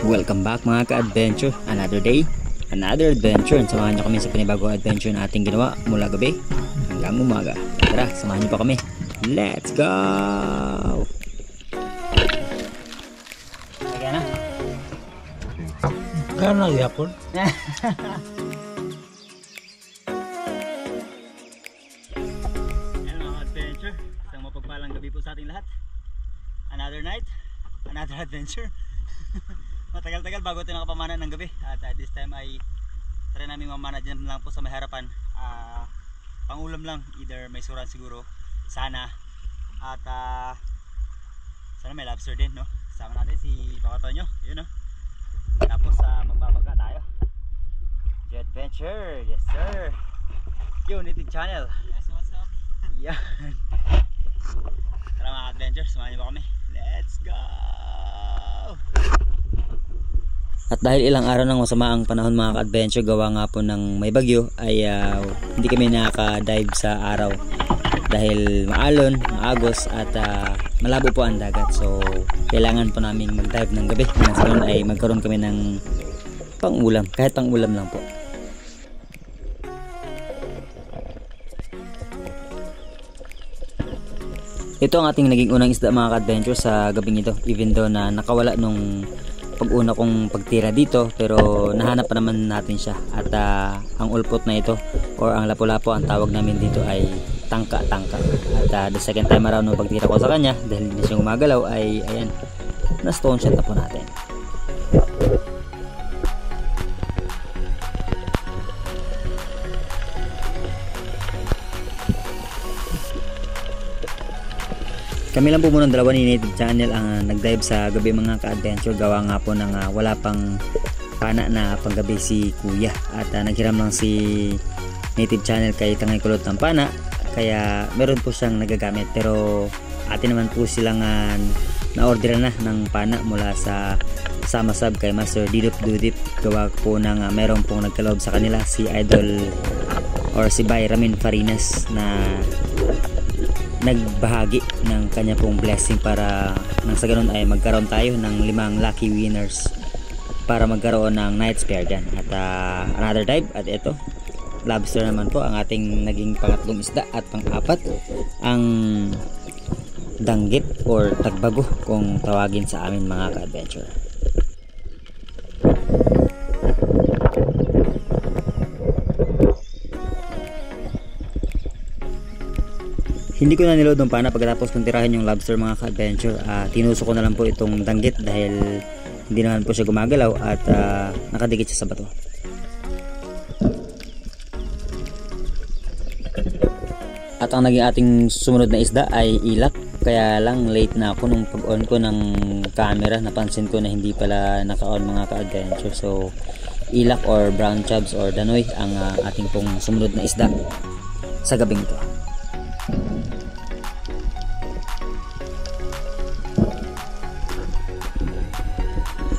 Welcome back mga ka-adventure. Another day, another adventure. Samahan nyo kami sa panibagong adventure na ating ginawa mula gabi hanggang umaga. Tara, samahan nyo pa kami. Let's go! Kaya na? Kaya na yapon? Ayan mga adventure, isang mapagpalang gabi po sa ating lahat. Another night, another adventure. Matagal-tagal bago tayo nakapamana ng gabi. At this time ay try namin mamana dyan lang po sa may harapan. Pangulam lang, either may suran siguro, sana. At sana may lobster din, no? Kasama natin si Papa Tonyo, yun, no? Tapos magbabaga tayo. The adventure, yes sir. United Channel. Yes, what's up? Yan. Tara mga adventure, samahan niyo ba kami? Let's go! At dahil ilang araw nang masama ang panahon mga ka-adventure, gawa nga po ng may bagyo, ay hindi kami nakaka-dive sa araw dahil maalon, maagos at malabo po ang dagat. So kailangan po namin mag-dive ng gabi nang sa ganun ay magkaroon kami ng pang-ulam, kahit pang-ulam lang po. Ito ang ating naging unang isda mga ka-adventure sa gabing ito, even though na nakawala nung pag-una kong pagtira dito, pero nahanap pa naman natin siya. At ang ulpot na ito or ang lapu-lapo, ang tawag namin dito ay tangka-tangka. At the second time around nung pagtira ko sa kanya, dahil hindi siya gumagalaw, ay ayan, na stone shot na po natin. Kami lang po muna dalawa ni Native Channel ang nag-dive sa gabi mga ka-adventure, gawa nga po ng wala pang pana na panggabi si Kuya. At naghiram lang si Native Channel kay Tangay Kulot ng pana, kaya meron po siyang nagagamit. Pero atin naman po silang na-order na ng pana mula sa Samasab kay Master Didop Dudip, gawa po ng meron pong nagkaloob sa kanila si Idol or si Bayramin Farinas na nagbahagi ng kanya pong blessing para nang sa ganun ay magkaroon tayo ng 5 lucky winners para magkaroon ng night spare dyan. At another dive, at ito lobster naman po ang ating naging pangatlong isda. At pang-apat ang danggit or tagbago kung tawagin sa amin mga ka-adventure. Hindi ko na niload ng pana pagkatapos kong tirahin yung lobster mga ka-adventure. Tinusok ko na lang po itong danggit dahil hindi naman po siya gumagalaw at nakadikit siya sa bato. At ang naging ating sumunod na isda ay ilak. Kaya lang late na ako nung pag-on ko ng camera, napansin ko na hindi pala naka-on mga ka-adventure. So ilak or brown chubs or danoy ang ating pong sumunod na isda sa gabing ito.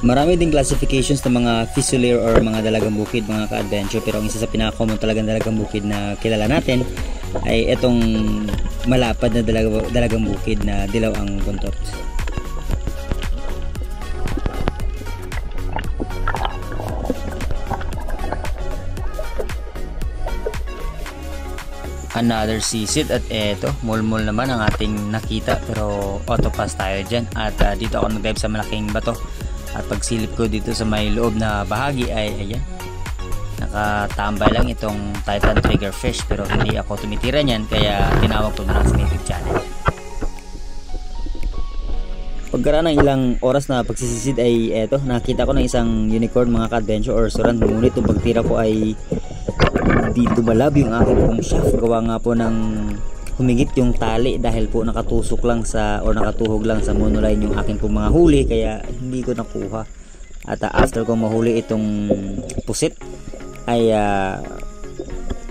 Marami ding classifications ng mga fusilier or mga dalagang bukid mga ka-adventure, pero ang isa sa pinaka-common talagang dalagang bukid na kilala natin ay itong malapad na dalagang bukid na dilaw ang buntot. Another sisid, at eto mulmul naman ang ating nakita, pero autopass tayo dyan. At dito ako nag-dive sa malaking bato. At pagsilip ko dito sa may loob na bahagi ay ayan, nakatambay lang itong Titan triggerfish, pero hindi ako tumitira niyan kaya tinawag ko na lang sa Native Channel. Pagkaraan ng ilang oras na pagsisisid ay eto, nakita ko ng isang unicorn mga ka-adventure or suran. Ngunit yung pagtira ko ay hindi tumalab yung aking pong shaft, gawa nga po ng humigit yung tali dahil po nakatusok lang sa or nakatuhog lang sa monoline yung aking pong mga huli, kaya hindi ko nakuha. At after ko mahuli itong pusit ay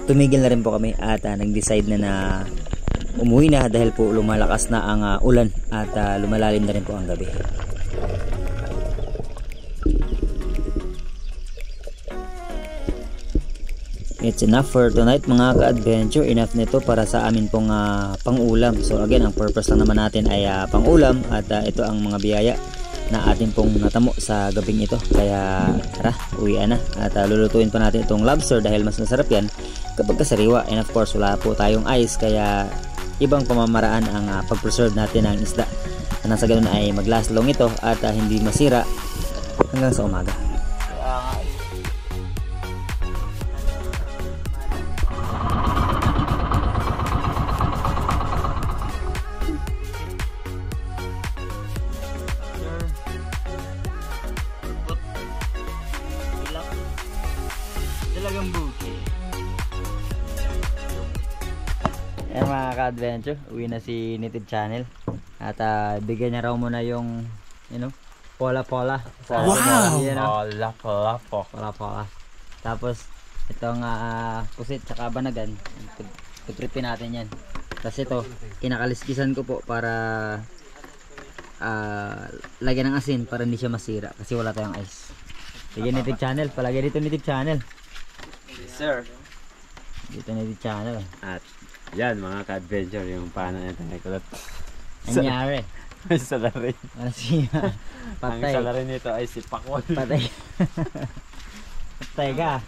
tumigil na rin po kami at nag-decide na umuwi na dahil po lumalakas na ang ulan at lumalalim na rin po ang gabi. It's enough for tonight mga ka-adventure. Enough nito para sa amin pong pang-ulam. So again, ang purpose lang naman natin ay pang-ulam. At ito ang mga biyaya na atin pong natamo sa gabing ito. Kaya tara, uwian na. At lulutuin pa natin itong lobster dahil mas masarap yan kapag kasariwa. And of course, wala po tayong ice. Kaya ibang pamamaraan ang pag-preserve natin ng isda. Na sa ganun ay mag-last long ito at hindi masira hanggang sa umaga. Ayan mga ka-adventure, uwi na si Native Channel. At bigyan niya raw muna yung pola-pola. Wow! Pola-pola. Tapos itong pusit tsaka banagan, tutripin natin yan. Tapos ito, kinakaliskisan ko po para lagyan ng asin para hindi siya masira kasi wala tayong ice. Sige Native Channel, palagay dito Native Channel. Yes sir. Dito Native Channel. At yan mga ka-adventure, yung paano natin ay kulot. Anyari. May salarin. Ano siya? Patay. Ang salarin nito ay si Pakwan. Patay. Patay ka.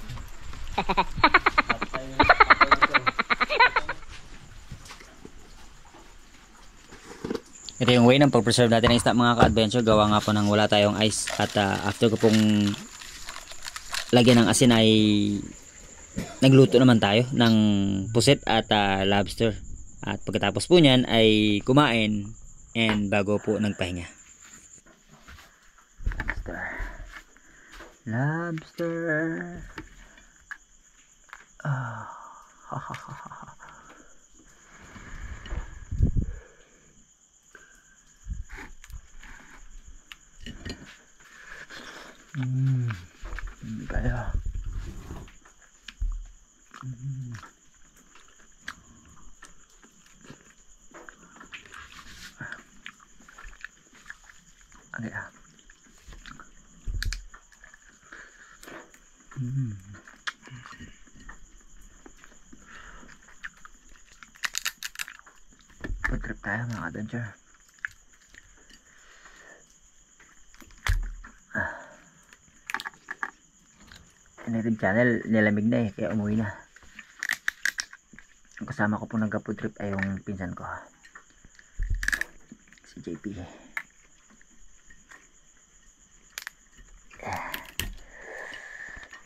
Patay. Ito yung way ng pag-preserve natin ng isda mga ka-adventure. Gawa nga po nang wala tayong ice. At after ko pong lagyan ng asin ay nagluto naman tayo ng pusit at lobster. At pagkatapos po niyan ay kumain and bago po nagpahinga. Lobster. Kaya. Okay. Food trip tayo mga adventure. Native Channel nilamig na kaya umuwi na. Ang kasama ko po nagka-food trip ay yung pinsan ko, si JP.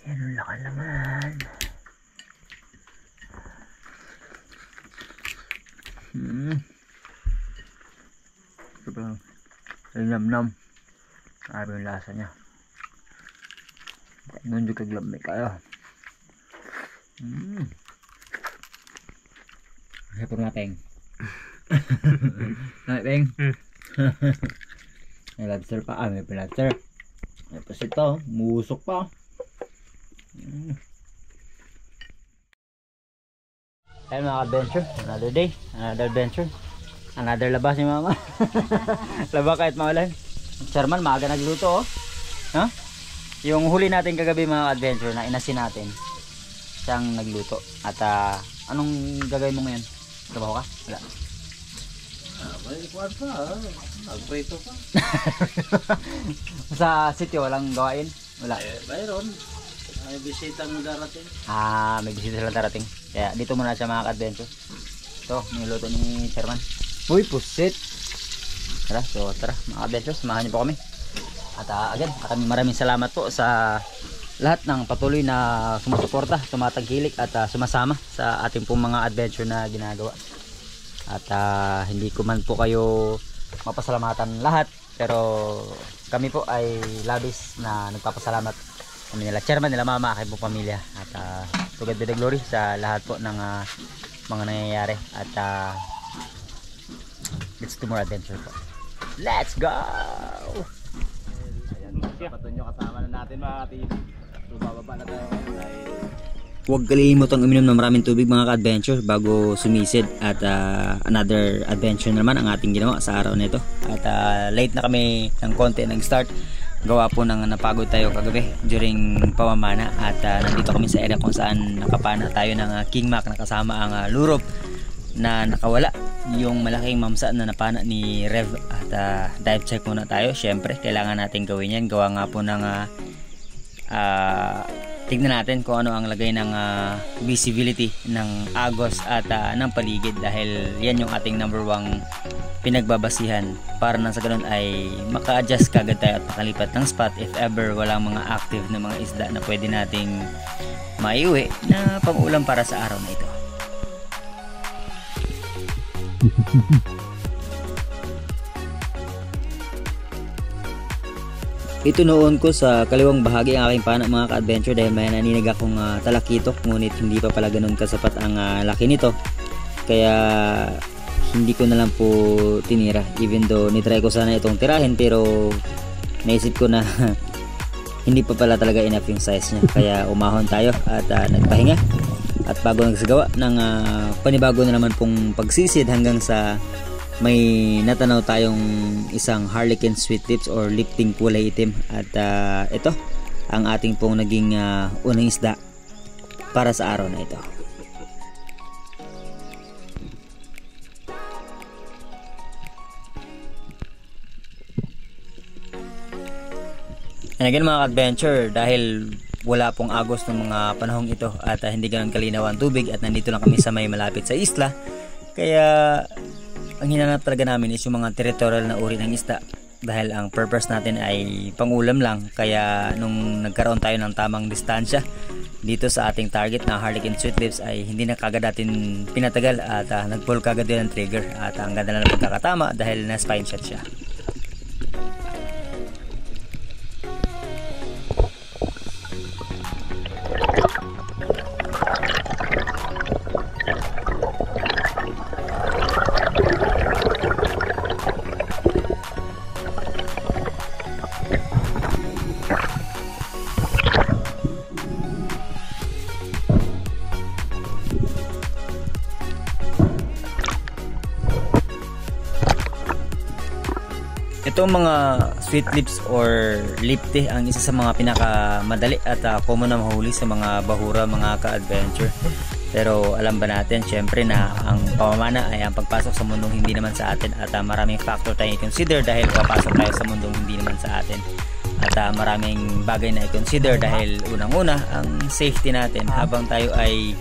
Yan ang lakan naman. Sobrang nam-nam. Grabe yung lasa niya. Nunjuk ke glembek kayo. Saya pernah peng. Naik peng. May lobster pa, may lobster. May pasit pa, musok pa. Ayun mga adventure, another day, another adventure. Another labas ni mama. Laba kahit maulan. Chairman, maaga nagluto oh. Huh? Yung huli natin kagabi mga adventure na inasin natin, siyang nagluto. At anong gagawin mo ngayon? Trabaho ka? Wala. May kuwan pa, magprito pa. Sa sitio walang gawain? Wala. Mayroon. May bisita mo darating. May bisita sila darating. Kaya dito muna siya mga adventure. Ito, niluto ni Chairman. Uy, pusit. Tara, so tara mga adventure, samahan niyo po kami. At again, maraming salamat po sa lahat ng patuloy na sumusuporta, tumatangkilik at sumasama sa ating pong mga adventure na ginagawa. At hindi ko man po kayo mapasalamatan lahat, pero kami po ay labis na nagpapasalamat kami nila Chairman, nila Mama, aking pong pamilya. At to God be the glory sa lahat po ng mga nangyayari. At let's do more adventure po. Let's go! Patunyo kasama na natin mga ka-TV. So bababa na tayo. Huwag kalimutang uminom ng maraming tubig mga ka-adventure bago sumisid. At another adventure naman ang ating ginawa sa araw na ito. At late na kami ng konti nag-start gawa po ng napagod tayo kagabi during pamamana at nandito kami sa area kung saan nakapana tayo ng King Mac na kasama ang lurop na nakawala yung malaking mamsa na napana ni Rev at dive check muna tayo. Syempre kailangan natin gawin yan, gawa nga po ng tignan natin kung ano ang lagay ng visibility ng agos at ng paligid, dahil yan yung ating number 1 pinagbabasihan para nang sa ganun ay maka-adjust kagad tayo at makalipat ng spot if ever walang mga active na mga isda na pwede nating maiuwi na pang-ulam para sa araw na ito. Ito noon ko sa kaliwang bahagi ang aking pana mga ka-adventure, dahil may naninig akong talakitok, ngunit hindi pa pala ganun kasapat ang laki nito, kaya hindi ko na lang po tinira, even though nitry ko sana itong tirahin, pero naisip ko na hindi pa pala talaga enough yung size niya, kaya umahon tayo at nagpahinga at bago nagsagawa ng panibago na naman pong pagsisid hanggang sa may natanaw tayong isang harlequin sweet lips or lifting kulay itim. At ito ang ating pong naging unang isda para sa araw na ito. And again mga adventure, dahil wala pong agos ng mga panahong ito at hindi ganun kalinaw ang tubig at nandito lang kami sa may malapit sa isla, kaya ang hinanap talaga namin is yung mga territorial na uri ng isda, dahil ang purpose natin ay pangulam lang. Kaya nung nagkaroon tayo ng tamang distansya dito sa ating target na harlequin sweet lips ay hindi na kagad natin pinatagal at nag-pull kagad din ang trigger at ang ganda na ng pagkakatama dahil na spine shot siya. Itong mga sweet lips or lipte ang isa sa mga pinakamadali at common na mahuli sa mga bahura mga ka-adventure. Pero alam ba natin syempre na ang pamamana ay ang pagpasok sa mundong hindi naman sa atin at maraming factor tayong i-consider dahil papasok tayo sa mundong hindi naman sa atin. At maraming bagay na i-consider dahil unang-una ang safety natin habang tayo ay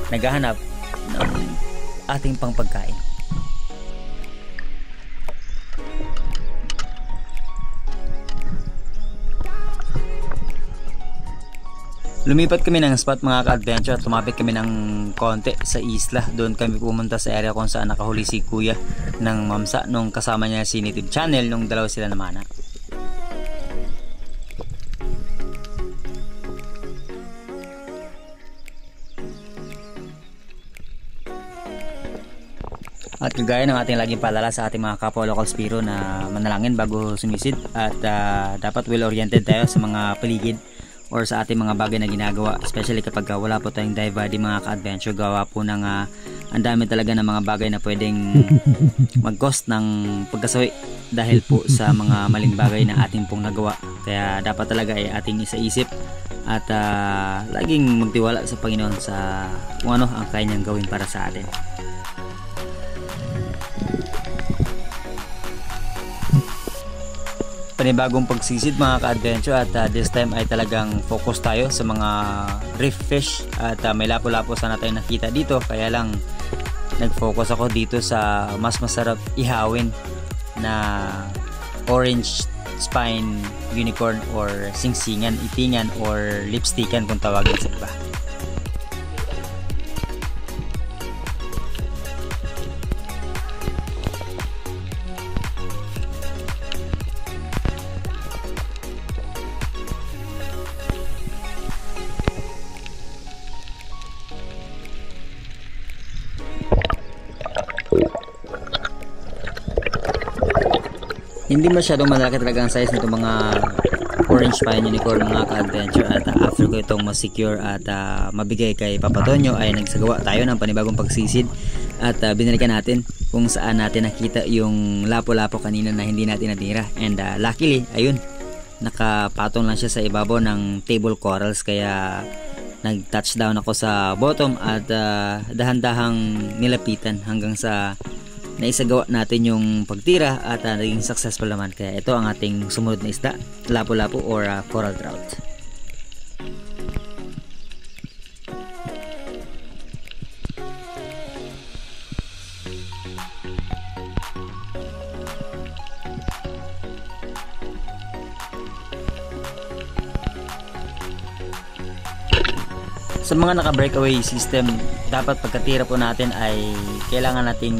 naghahanap ng ating pangpagkain. Lumipat kami ng spot mga ka-adventure at lumapit kami ng konti sa isla. Doon kami pumunta sa area kung saan nakahuli si kuya ng mamsa nung kasama niya si Native Channel nung dalawa sila namana. At kagaya ng ating laging paalala sa ating mga kapwa local spiro na manalangin bago sumisid at dapat well oriented tayo sa mga paligid or sa ating mga bagay na ginagawa, especially kapag wala po tayong dive body mga ka-adventure. Gawa po ng ang dami talaga ng mga bagay na pwedeng mag-cost ng pagkasawi dahil po sa mga maling bagay na ating pong nagawa. Kaya dapat talaga ay ating isaisip at laging magtiwala sa Panginoon sa kung ano ang kaya niyang gawin para sa atin. Panibagong pagsisid mga ka-adventure at this time ay talagang focus tayo sa mga reef fish at may lapo-lapo sana tayo nakita dito, kaya lang nag-focus ako dito sa mas masarap ihawin na orange spine unicorn or singsingan, itingan or lipstickan kung tawagin sa iba. Hindi masyadong malaki talaga ang size nito mga orange spine unicorn mga ka-adventure at after ko itong masecure at mabigay kay Papa Tonyo ay nagsagawa tayo ng panibagong pagsisid at binalikan natin kung saan natin nakita yung lapo-lapo kanina na hindi natin natira and luckily ayun nakapatong lang siya sa ibabaw ng table corals, kaya nag-touchdown ako sa bottom at dahan-dahang nilapitan hanggang sa naisagawa natin yung pagtira at naging successful naman. Kaya ito ang ating sumunod na isda, lapu-lapu or coral trout. Sa mga naka-breakaway system, dapat pagkatira po natin ay kailangan nating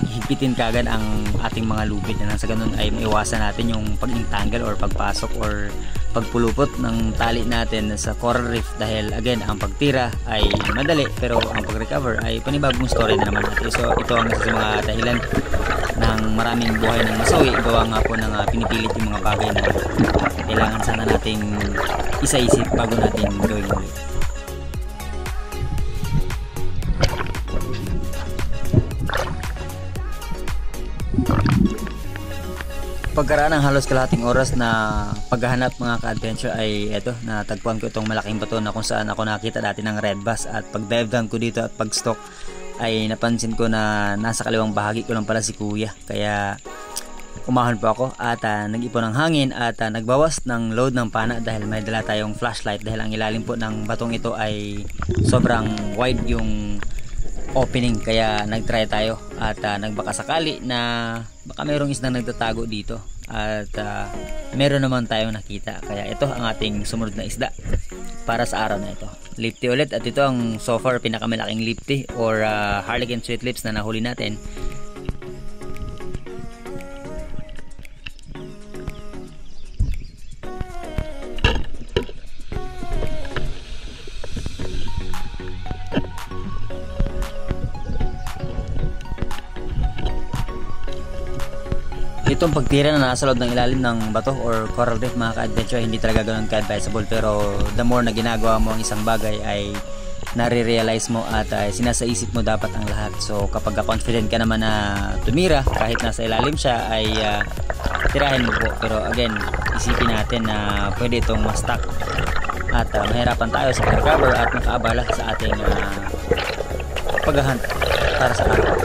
higpitin kagad ang ating mga lubid, na sa ganun ay maiwasan natin yung pag-intanggal or pagpasok or pagpulupot ng tali natin sa coral reef, dahil again, ang pagtira ay madali pero ang pag-recover ay panibagong story na naman natin. So ito ang isa sa mga dahilan ng maraming buhay ng masawi, gawa nga po ng pinipilit yung mga bagay na kailangan sana nating isa-isip bago natin gawin ulit. Pagkaraan ng halos kalahating oras na paghahanap mga ka-adventure ay eto, natagpuan ko itong malaking bato na kung saan ako nakita dati ng red bass, at pag dive down ko dito at pag stock ay napansin ko na nasa kaliwang bahagi ko lang pala si kuya, kaya umahon po ako at nag-ipon ng hangin at nagbawas ng load ng pana dahil may dala tayong flashlight, dahil ang ilalim po ng batong ito ay sobrang wide yung opening, kaya nagtry tayo at nagbaka sakali na baka mayroong isdang nagtatago dito at meron naman tayong nakita, kaya ito ang ating sumunod na isda para sa araw na ito. Lipty ulit, at ito ang so far pinakamalaking lipty or Harlequin sweet lips na nahuli natin. Itong pagtira na nasa loob ng ilalim ng bato or coral reef mga ka-adventure, hindi talaga ganun ka-advisable, pero the more na ginagawa mo ang isang bagay ay nare-realize mo at sinasaisip mo dapat ang lahat. So kapag confident ka naman na tumira kahit nasa ilalim siya ay tirahin mo po, pero again isipin natin na pwede itong ma-stuck at mahirapan tayo sa recover at makaabala sa ating paghahunt para sa araw.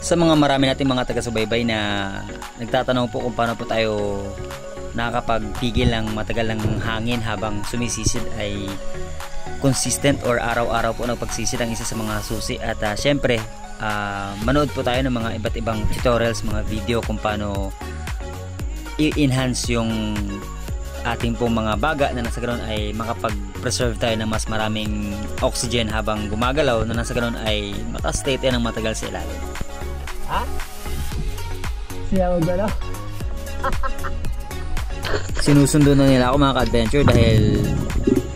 Sa mga marami nating mga taga-subaybay na nagtatanong po kung paano po tayo nakakapagpigil ng matagal ng hangin habang sumisisid, ay consistent or araw-araw po nagpagsisid ang isa sa mga susi. At syempre manood po tayo ng mga iba't ibang tutorials, mga video kung paano i-enhance yung ating pong mga baga na nasa ganoon ay makapag-preserve tayo ng mas maraming oxygen habang gumagalaw, na nasa ganoon ay makastay tayo ng matagal sa ilalim. Ha? Siya mo gano'n? Sinusundo na nila ako mga ka-adventure dahil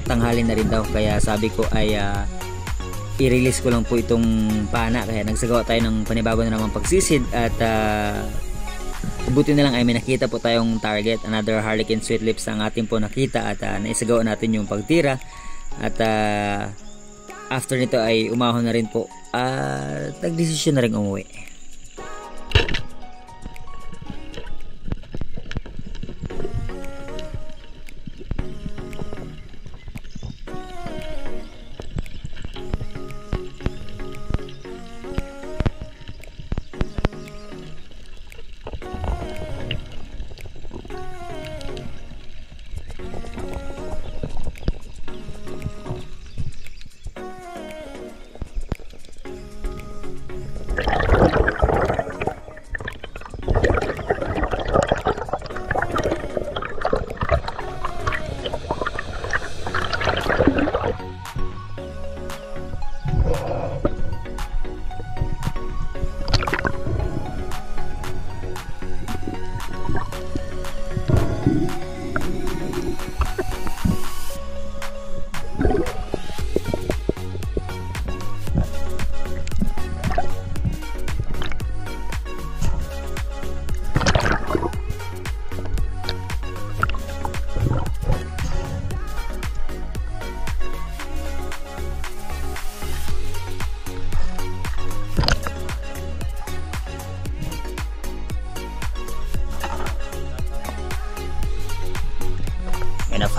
tanghali na rin daw, kaya sabi ko ay i-release ko lang po itong pana, kaya nagsagawa tayo ng panibago na naman pagsisid. At buti na lang ay may nakita po tayong target, another Harlequin sweet lips ang ating po nakita, at naisagawa natin yung pagtira. At after nito ay umahon na rin po at nagdesisyon na rin umuwi.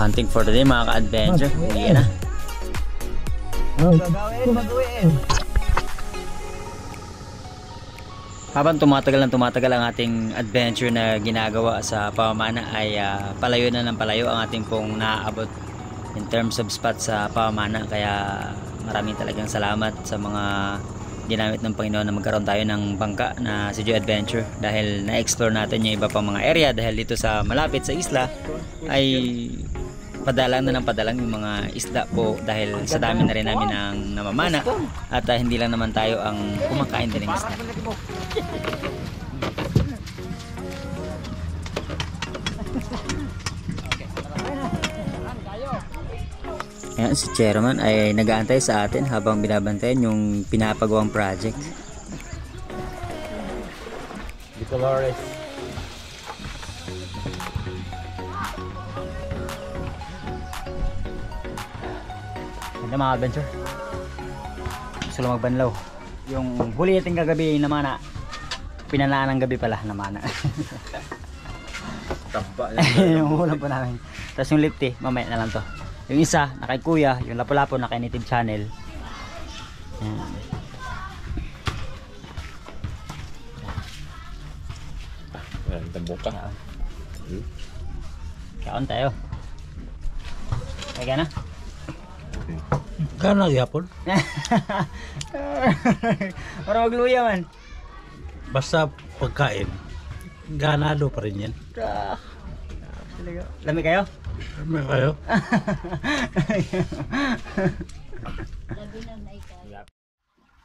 Hunting for today mga ka-adventure. Uwi na. Gagawin. Habang tumatagal ang ating adventure na ginagawa sa pamamana ay palayo na ng palayo ang ating pong naaabot in terms of spot sa pamamana. Kaya maraming talagang salamat sa mga ginamit ng Panginoon na magkaroon tayo ng bangka na si Joy Adventure, dahil na-explore natin yung iba pang mga area, dahil dito sa malapit sa isla ay padalang na ng padalang yung mga isda po, dahil sa dami na rin namin ang namamana at hindi lang naman tayo ang kumakain din ng isda. Ayan, si Chairman ay nag-aantay sa atin habang binabantayan yung pinapagawang project. Di Colores. Ganda mga adventure. Gusto lang magbanlaw. Yung huli natin kagabi naman na pinanaan ng gabi pala naman na. Taba. Yung ulam po namin. Tapos yung lipty, mamaya na lang to. Yung isa, na kay Kuya, yung lapu-lapu na kay Native Channel. Yan. Ayan, tambok ka. Kaon tayo. Kaya na? Gana gyapon. Para magluya man. Basta pagkain. Ganado pa rin yan. Lami kayo? Ano kayo?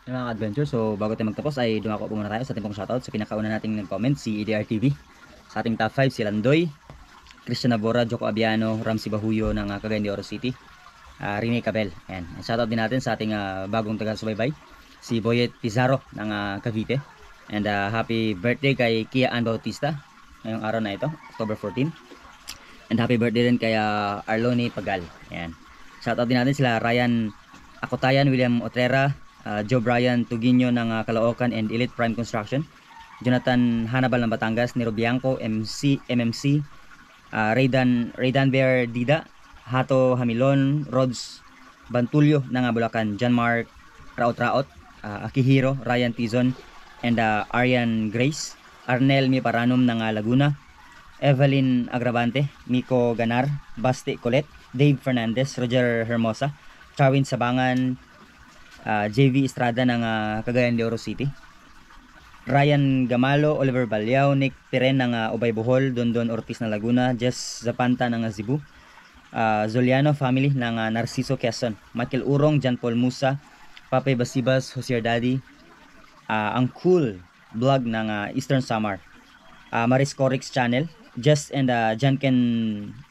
Yung mga adventure, so bago tayo magtapos ay dumako po muna tayo sa ating pong shoutout sa pinakauna nating nag-comment, si EDR TV. Sa ating top 5, si Landoy, Christian Nabora, Joko Abiano, Ramsey Bahuyo ng Cagayan de Oro City, Rene Cabel. Ayan. Shoutout din natin sa ating bagong taga-subaybay, si Boyet Pizarro ng Cavite. And happy birthday kay Kia Ann Bautista ngayong araw na ito, October 14. And happy birthday din kay Arlone Pagal. Ayan. Shoutout din natin sila Ryan Akotayan, William Otrera, Joe Brian Tuginyo ng Caloocan and Elite Prime Construction, Jonathan Hanabal ng Batangas, Nero Bianco, MMC, Raydan Bear Dida, Hato Hamilon, Rods Bantulyo ng Bulacan, John Mark Raot, Akihiro, Ryan Tizon, and Arian Grace, Arnel Miparanum ng Laguna, Evelyn Agravante, Miko Ganar, Basti Colette, Dave Fernandez, Roger Hermosa, Charwin Sabangan, JV Estrada ng Cagayan de Oro City, Ryan Gamalo, Oliver Balyao, Nick Piren ng Ubay Bohol, Dondon Ortiz ng Laguna, Jess Zapanta ng Cebu, Zoliano family ng Narciso Quezon, Michael Urong, John Paul Musa, Pape Basibas, Jose Daddy, ang Cool Vlog ng Eastern Samar, Maris Corix Channel, Jess and John Ken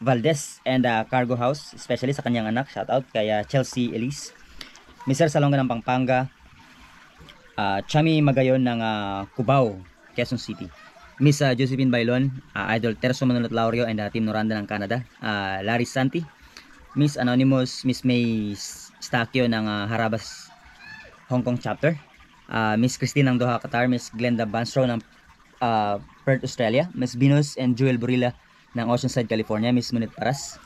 Valdez and Cargo House, especially sa kanyang anak, shoutout kay Chelsea Elise, Mr. Salonga ng Pampanga, Chami Magayon ng Cubao, Quezon City, Miss Josephine Bailon, Idol Terso Manolot Laurio and Team Noranda ng Canada, Larry Santi, Miss Anonymous, Miss May Stakio ng Harabas Hong Kong Chapter, Miss Christine ng Doha, Qatar, Miss Glenda Banstrow ng Perth, Australia, Miss Venus and Jewel Burilla ng Oceanside, California, Miss Munit Paras,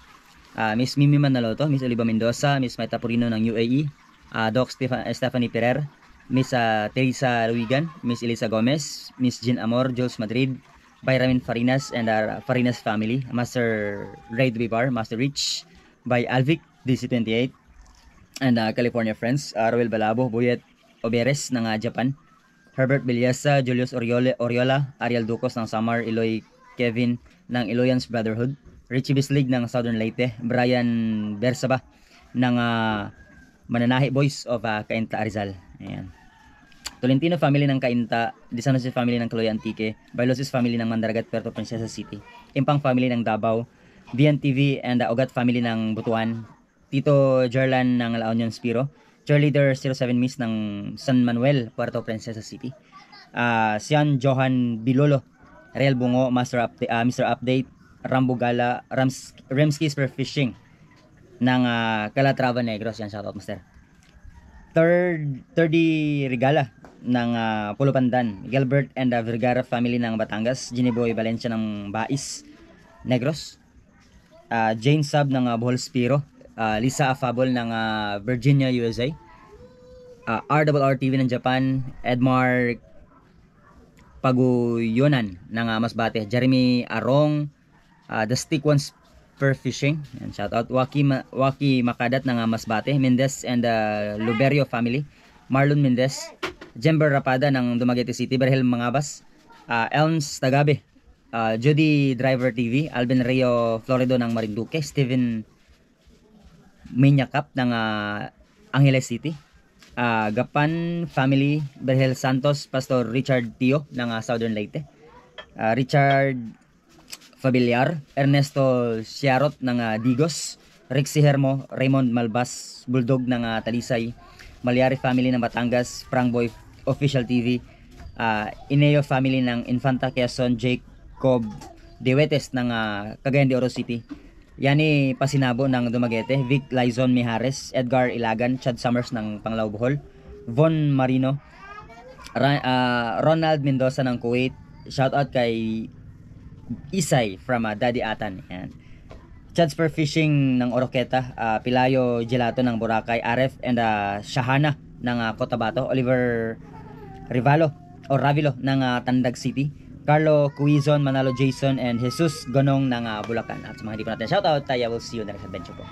Miss Mimi Manaloto, Miss Oliva Mendoza, Miss Maita Purino ng UAE, Doc Stephanie Perer, Miss Teresa Luigan, Miss Elisa Gomez, Miss Jean Amor, Jules Madrid, by Ramin Farinas and Farinas family, Master Ray Dubibar, Master Rich, by Alvic DC28, and California friends, Roel Balabo, Boyet Oberes ng Japan, Herbert Bilyasa, Julius Oriola, Ariel Ducos ng Samar, Eloy Kevin ng Iloyans Brotherhood, Richie Bislig ng Southern Leyte, Brian Bersaba ng Mananahi Boys of Cainta Rizal. Ayan. Tolentino family ng Cainta, Disanusis family ng Caloy Antique, Bailosis family ng Mandaragat, Puerto Princesa City, Impang family ng Davao, BNTV and Ogat family ng Butuan, Tito Jerlan ng La Union Spiro, Cheerleader 07 Miss ng San Manuel, Puerto Princesa City, Sian Johan Bilolo, Real Bungo, Mr. Update, Rambo Gala, Remski Spear Fishing ng Calatrava Negros. Yan, shoutout master. Thirdy Regala ng Pulo Pandan, Gilbert and Vergara family ng Batangas, Gineboy Valencia ng Bais Negros, Jane Sab ng Bohol Spiro, Lisa Afabol ng Virginia, USA, RRR TV ng Japan, Edmar Paguyonan ng Masbate, Jeremy Arong, The Stick Ones Per Fishing, and shout out Waki Makadat ng Masbate, Mendez and the Luberio family, Marlon Mendez, Jember Rapada ng Dumaguete City, Berhel Mangabas, Elms Tagabe, Judy Driver TV, Alvin Rio Florido ng Marinduque, Steven Minyakap ng Angeles City, Gapan family, Berhel Santos, Pastor Richard Tio ng Southern Leyte, Richard Fabiliar, Ernesto Siarot ng Digos, Rixie Hermo, Raymond Malbas, Bulldog ng Talisay, Malyari family ng Batangas, Frank Boy Official TV, Ineo family ng Infanta Quezon, Jacob Dewetes ng Cagayan de Oro City, Yani Pasinabo ng Dumaguete, Vic Lizon Mijares, Edgar Ilagan, Chad Summers ng Panglao Bohol, Von Marino, Ronald Mendoza ng Kuwait, shout out kay Isay from Daddy Atan, yan. Chad's Per Fishing ng Oroqueta, Pilayo Gelato ng Boracay, Aref and Shahana ng Cotabato, Oliver Ravilo ng Tandag City, Carlo Cuizon, Manalo Jason, and Jesus Gonong ng Bulacan. At sa mga hindi ko natin shoutout, I will see you in the next adventure po.